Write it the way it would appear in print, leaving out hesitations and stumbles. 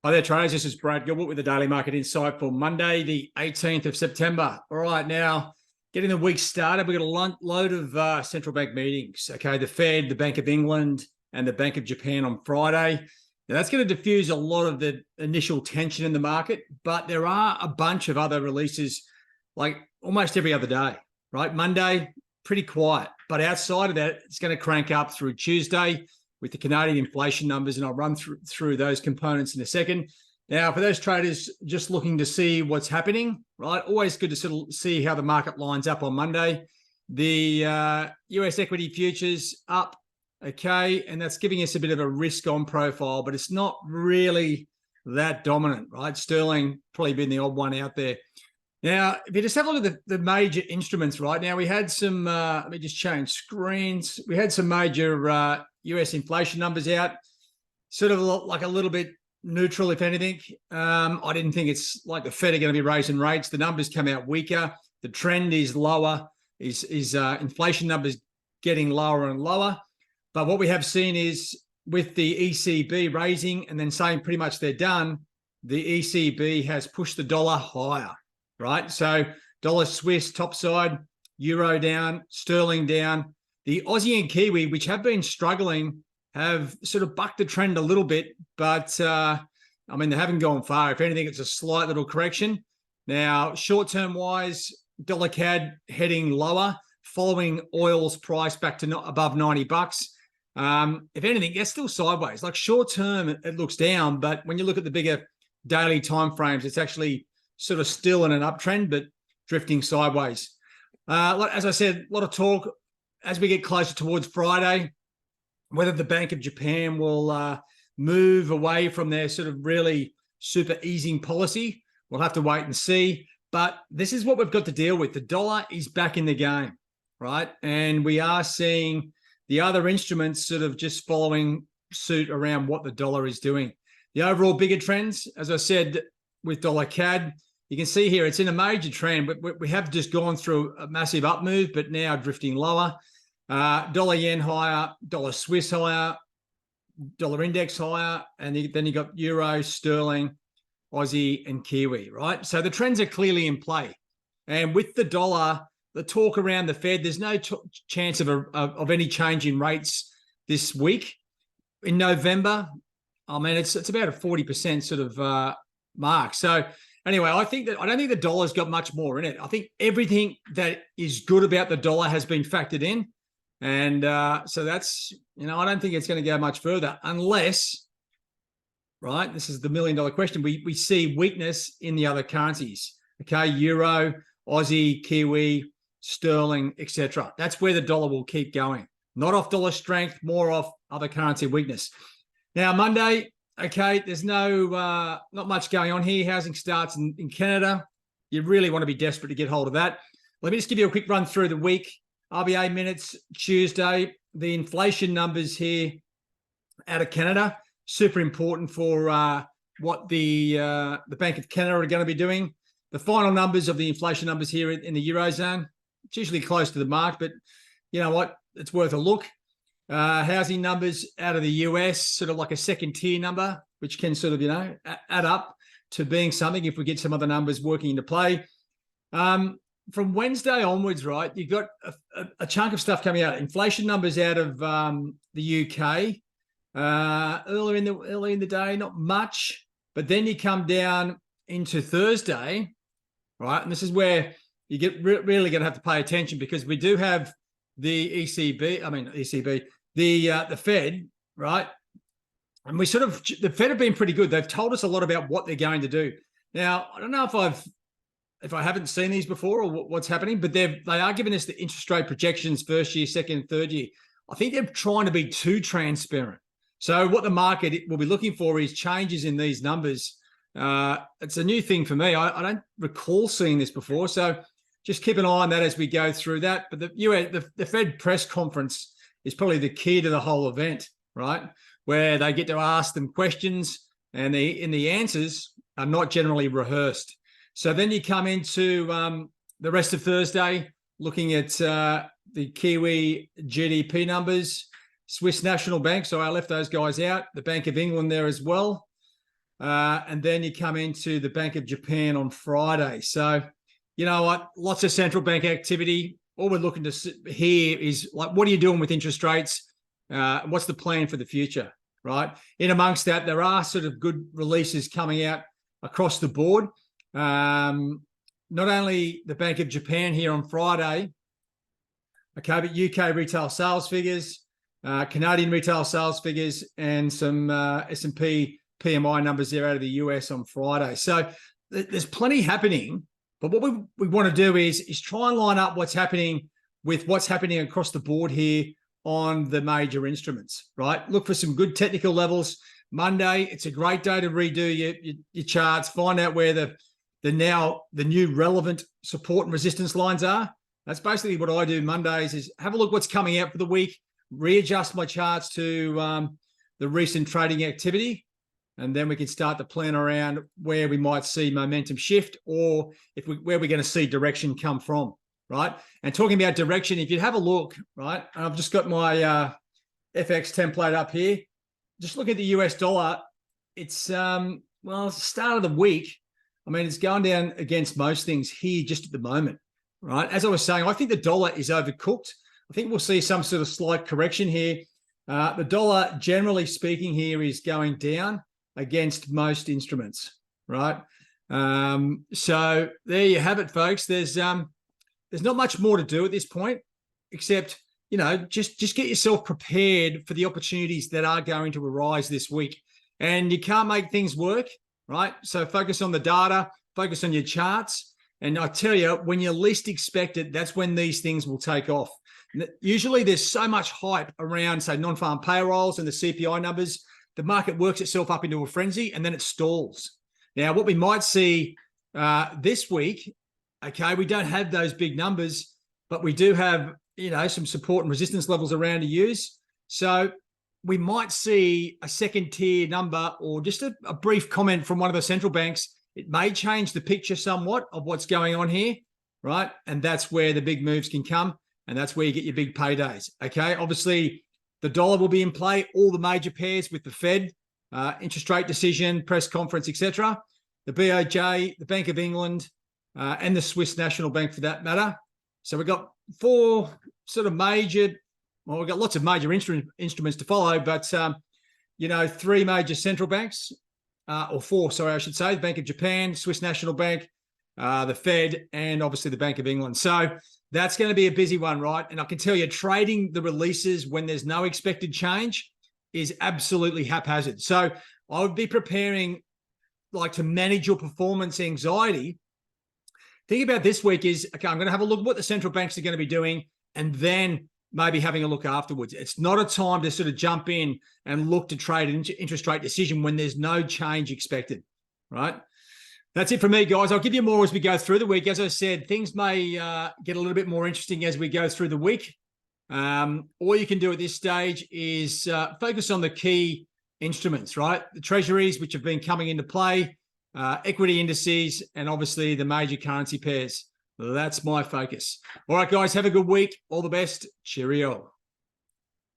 Hi there, traders. This is Brad Gilbert with the Daily Market Insight for Monday, the 18th of September. All right, now getting the week started, we've got a load of central bank meetings. Okay, the Fed, the Bank of England, and the Bank of Japan on Friday. Now, that's going to diffuse a lot of the initial tension in the market, but there are a bunch of other releases like almost every other day, right? Monday, pretty quiet, but outside of that, it's going to crank up through Tuesday with the Canadian inflation numbers, and I'll run through those components in a second. Now, for those traders just looking to see what's happening, right, always good to sort of see how the market lines up on Monday. The US equity futures up, okay, and that's giving us a bit of a risk-on profile, but it's not really that dominant, right? Sterling probably been the odd one out there. Now, if you just have a look at the major instruments right now, we had some, let me just change screens. We had some major US inflation numbers out, sort of like a little bit neutral, if anything. I didn't think it's like the Fed are going to be raising rates. The numbers come out weaker. The trend is lower, is inflation numbers getting lower and lower. But what we have seen is with the ECB raising and then saying pretty much they're done, the ECB has pushed the dollar higher. Right, so dollar Swiss topside, euro down, sterling down. The Aussie and Kiwi, which have been struggling, have sort of bucked the trend a little bit, but I mean, they haven't gone far. If anything, it's a slight little correction. Now, short-term wise, dollar CAD heading lower, following oil's price back to above $90. If anything, it's still sideways. Like short-term, it looks down, but when you look at the bigger daily timeframes, it's actually sort of still in an uptrend, but drifting sideways. As I said, a lot of talk as we get closer towards Friday, whether the Bank of Japan will move away from their sort of really super easing policy. We'll have to wait and see. But this is what we've got to deal with. The dollar is back in the game, right? And we are seeing the other instruments sort of just following suit around what the dollar is doing. The overall bigger trends, as I said, with dollar CAD, you can see here, it's in a major trend, but we have just gone through a massive up move, but now drifting lower. Dollar yen higher, dollar Swiss higher, dollar index higher, and then you got euro, sterling, Aussie, and Kiwi, right? So the trends are clearly in play. And with the dollar, the talk around the Fed, there's no chance of any change in rates this week. In November, I mean, it's about a 40% sort of mark. So anyway, I don't think the dollar's got much more in it. I think everything that is good about the dollar has been factored in. And so that's, I don't think it's going to go much further unless, right, this is the $1 million question, we see weakness in the other currencies, okay, euro, Aussie, Kiwi, sterling, etc. That's where the dollar will keep going. Not off dollar strength, more off other currency weakness. Now, Monday, okay, there's not much going on here. Housing starts in Canada. You really want to be desperate to get hold of that. Let me just give you a quick run through the week. RBA minutes, Tuesday. The inflation numbers here out of Canada, super important for what the Bank of Canada are going to be doing. The final numbers of the inflation numbers here in the Eurozone, it's usually close to the mark, but you know what? It's worth a look. Housing numbers out of the US, sort of like a second tier number, which can sort of, add up to being something if we get some other numbers working into play. From Wednesday onwards, right, you've got a chunk of stuff coming out. Inflation numbers out of the UK. Early in the day, not much. But then you come down into Thursday, right? And this is where you get really going to have to pay attention because we do have the the Fed, right? And the Fed have been pretty good. They've told us a lot about what they're going to do. Now, I don't know if I haven't seen these before or what's happening, but they are giving us the interest rate projections first year, second, third year. I think they're trying to be too transparent. So what the market will be looking for is changes in these numbers. It's a new thing for me. I don't recall seeing this before. So just keep an eye on that as we go through that. But the Fed press conference is probably the key to the whole event, right? Where they get to ask them questions and the answers are not generally rehearsed. So then you come into the rest of Thursday, looking at the Kiwi GDP numbers, Swiss National Bank. So I left those guys out. The Bank of England there as well. And then you come into the Bank of Japan on Friday. So, you know what? Lots of central bank activity. All we're looking to hear is like, what are you doing with interest rates? What's the plan for the future, right? In amongst that, there are sort of good releases coming out across the board. Not only the Bank of Japan here on Friday, okay, but UK retail sales figures, Canadian retail sales figures, and some S&P PMI numbers there out of the US on Friday. So there's plenty happening. But what we want to do is try and line up what's happening with what's happening across the board here on the major instruments, right? Look for some good technical levels. Monday, it's a great day to redo your charts, find out where the new relevant support and resistance lines are. That's basically what I do Mondays, is have a look what's coming out for the week, readjust my charts to the recent trading activity, and then we can start to plan around where we might see momentum shift, or where we're going to see direction come from, right? And talking about direction, if you have a look, right, I've just got my FX template up here. Just look at the US dollar. It's, well, it's the start of the week. I mean, it's going down against most things here just at the moment, right? As I was saying, I think the dollar is overcooked. I think we'll see some sort of slight correction here. The dollar, generally speaking, here is going down against most instruments, right? So there you have it, folks. There's not much more to do at this point, except, you know, just get yourself prepared for the opportunities that are going to arise this week. And you can't make things work, right? So focus on the data, focus on your charts. And I tell you, when you least expect it, that's when these things will take off. Usually there's so much hype around, say, non-farm payrolls and the CPI numbers. The market works itself up into a frenzy and then it stalls. Now, what we might see this week, okay, we don't have those big numbers, but we do have, you know, some support and resistance levels around to use. So we might see a second tier number, or just a brief comment from one of the central banks. It may change the picture somewhat of what's going on here, right? And that's where the big moves can come. And that's where you get your big paydays, okay? Obviously, the dollar will be in play, all the major pairs with the Fed, interest rate decision, press conference, etc. The BOJ, the Bank of England, and the Swiss National Bank for that matter. So we've got four sort of major, well, we've got lots of major instruments to follow, but, you know, three major central banks, or four, sorry, I should say, the Bank of Japan, Swiss National Bank, the Fed, and obviously the Bank of England. So that's going to be a busy one, right? And I can tell you, trading the releases when there's no expected change is absolutely haphazard. So I would be preparing, like, to manage your performance anxiety. Think about this week is, okay, I'm going to have a look at what the central banks are going to be doing, and then maybe having a look afterwards. It's not a time to sort of jump in and look to trade an interest rate decision when there's no change expected, right? That's it for me, guys. I'll give you more as we go through the week. As I said, things may get a little bit more interesting as we go through the week. All you can do at this stage is focus on the key instruments, right? The treasuries, which have been coming into play, equity indices, and obviously the major currency pairs. That's my focus. All right, guys, have a good week. All the best. Cheerio.